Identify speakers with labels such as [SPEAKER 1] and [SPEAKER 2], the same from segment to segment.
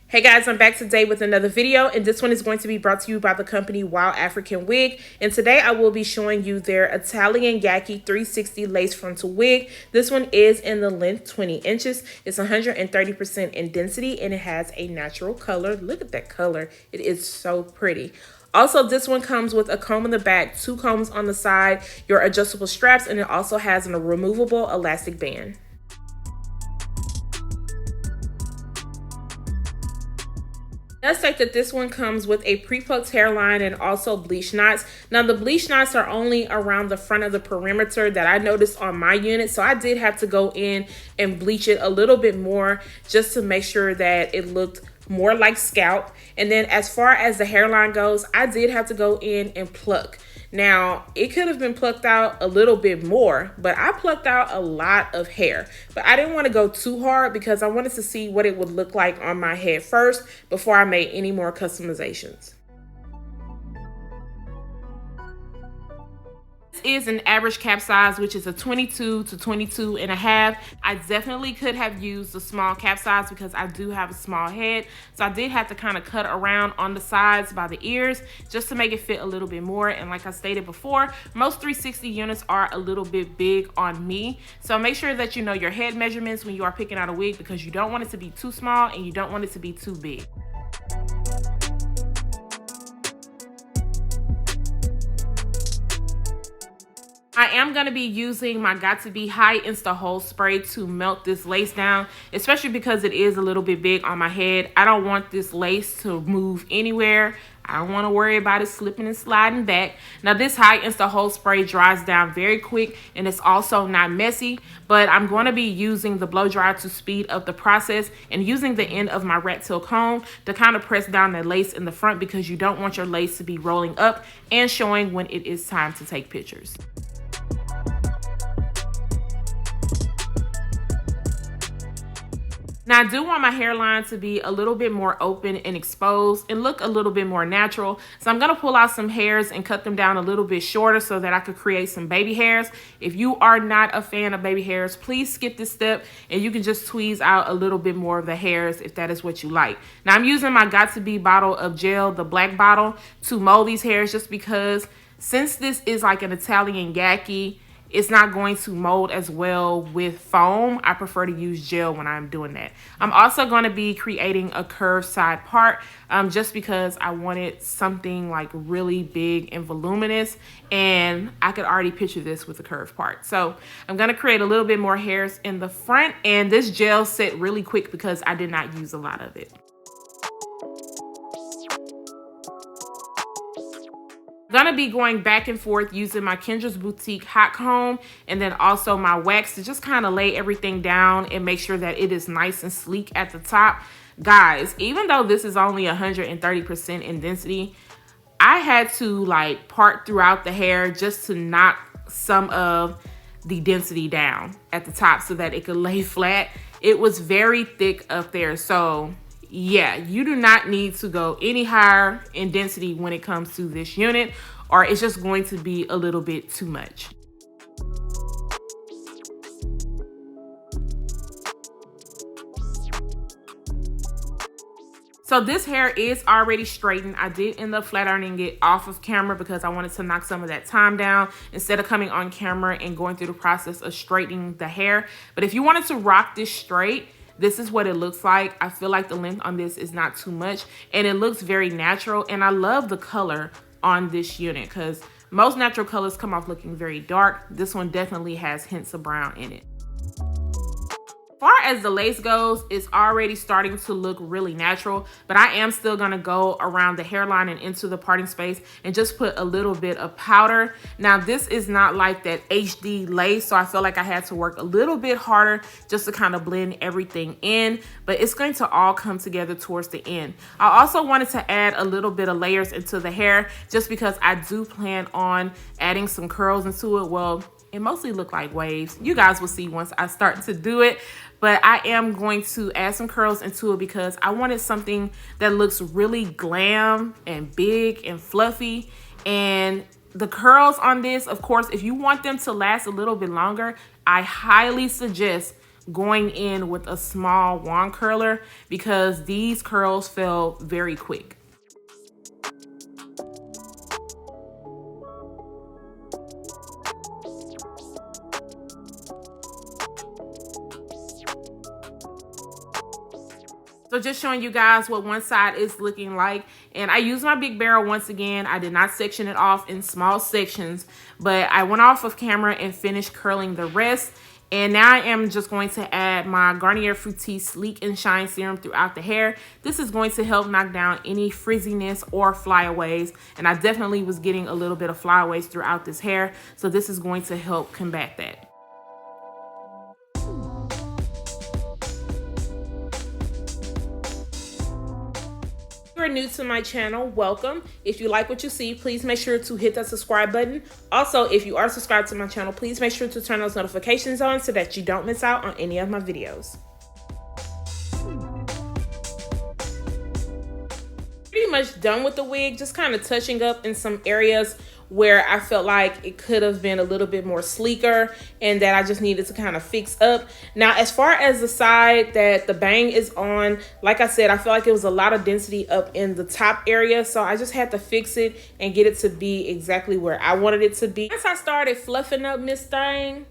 [SPEAKER 1] Hey guys, I'm back today with another video, and this one is going to be brought to you by the company WowAfrican Wig. And today I will be showing you their Italian Yaki 360 lace frontal wig. This one is in the length 20 inches. It's 130% in density, and it has a natural color. Look at that color. It is so pretty. Also, this one comes with a comb in the back, 2 combs on the side, your adjustable straps, and it also has a removable elastic band. Let's take that this one comes with a pre-plucked hairline and also bleach knots. Now the bleach knots are only around the front of the perimeter that I noticed on my unit, so I did have to go in and bleach it a little bit more just to make sure that it looked more like scalp. And then as far as the hairline goes, I did have to go in and pluck. Now, it could have been plucked out a little bit more, but I plucked out a lot of hair. But I didn't want to go too hard because I wanted to see what it would look like on my head first before I made any more customizations. Is an average cap size, which is a 22 to 22 and a half. I definitely could have used a small cap size because I do have a small head, so I did have to kind of cut around on the sides by the ears just to make it fit a little bit more. And like I stated before, most 360 units are a little bit big on me, so make sure that you know your head measurements when you are picking out a wig because you don't want it to be too small and you don't want it to be too big. I am going to be using my Got To Be High Insta Hold Spray to melt this lace down, especially because it is a little bit big on my head. I don't want this lace to move anywhere. I don't want to worry about it slipping and sliding back. Now this High Insta Hold Spray dries down very quick and it's also not messy, but I'm going to be using the blow dryer to speed up the process and using the end of my rat tail comb to kind of press down the lace in the front because you don't want your lace to be rolling up and showing when it is time to take pictures. Now I do want my hairline to be a little bit more open and exposed and look a little bit more natural. So I'm going to pull out some hairs and cut them down a little bit shorter so that I could create some baby hairs. If you are not a fan of baby hairs, please skip this step and you can just tweeze out a little bit more of the hairs if that is what you like. Now I'm using my Got To Be bottle of gel, the black bottle, to mold these hairs just because since this is like an Italian Yaki, it's not going to mold as well with foam. I prefer to use gel when I'm doing that. I'm also going to be creating a curved side part just because I wanted something like really big and voluminous, and I could already picture this with a curved part. So I'm going to create a little bit more hairs in the front, and this gel set really quick because I did not use a lot of it. Gonna be going back and forth using my Kendra's Boutique hot comb and then also my wax to just kind of lay everything down and make sure that it is nice and sleek at the top. Guys, even though this is only 130% in density, I had to like part throughout the hair just to knock some of the density down at the top so that it could lay flat. It was very thick up there, so yeah, you do not need to go any higher in density when it comes to this unit, or it's just going to be a little bit too much. So this hair is already straightened. I did end up flat ironing it off of camera because I wanted to knock some of that time down instead of coming on camera and going through the process of straightening the hair. But if you wanted to rock this straight, this is what it looks like. I feel like the length on this is not too much and it looks very natural, and I love the color on this unit because most natural colors come off looking very dark. This one definitely has hints of brown in it. As far as the lace goes, it's already starting to look really natural, but I am still gonna go around the hairline and into the parting space and just put a little bit of powder. Now this is not like that HD lace, so I feel like I had to work a little bit harder just to kind of blend everything in, but it's going to all come together towards the end. I also wanted to add a little bit of layers into the hair just because I do plan on adding some curls into it. Well, it mostly look like waves. You guys will see once I start to do it. But I am going to add some curls into it because I wanted something that looks really glam and big and fluffy. And the curls on this, of course, if you want them to last a little bit longer, I highly suggest going in with a small wand curler because these curls fell very quick. So just showing you guys what one side is looking like. And I used my big barrel once again. I did not section it off in small sections, but I went off of camera and finished curling the rest. And now I am just going to add my Garnier Fructis Sleek and Shine Serum throughout the hair. This is going to help knock down any frizziness or flyaways. And I definitely was getting a little bit of flyaways throughout this hair. So this is going to help combat that. If you're new to my channel, welcome. If you like what you see, please make sure to hit that subscribe button. Also, if you are subscribed to my channel, please make sure to turn those notifications on so that you don't miss out on any of my videos. Pretty much done with the wig, just kind of touching up in some areas where I felt like it could have been a little bit more sleeker and that I just needed to kind of fix up. Now, as far as the side that the bang is on, like I said, I feel like it was a lot of density up in the top area. So I just had to fix it and get it to be exactly where I wanted it to be. Once I started fluffing up Miss Thing,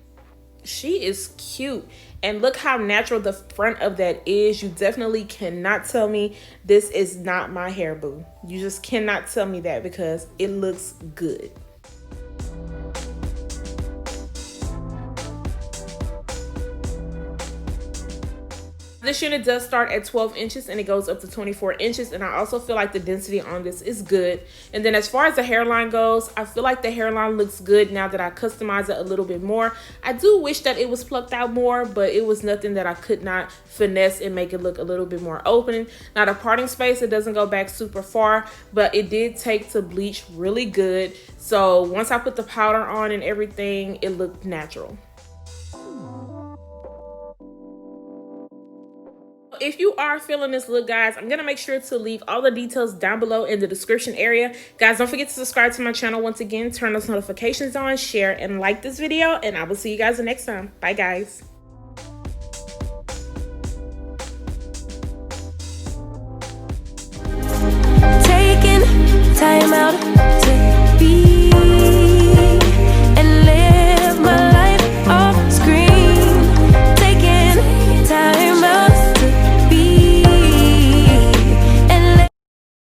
[SPEAKER 1] she is cute. And look how natural the front of that is. You definitely cannot tell me this is not my hair, boo. You just cannot tell me that because it looks good. This unit does start at 12 inches and it goes up to 24 inches. And I also feel like the density on this is good. And then as far as the hairline goes, I feel like the hairline looks good now that I customize it a little bit more. I do wish that it was plucked out more, but it was nothing that I could not finesse and make it look a little bit more open. Now the parting space, it doesn't go back super far, but it did take to bleach really good. So once I put the powder on and everything, it looked natural. If you are feeling this look, guys, I'm going to make sure to leave all the details down below in the description area. Guys, don't forget to subscribe to my channel once again, turn those notifications on, share, and like this video, and I will see you guys the next time. Bye, guys.
[SPEAKER 2] Taking time out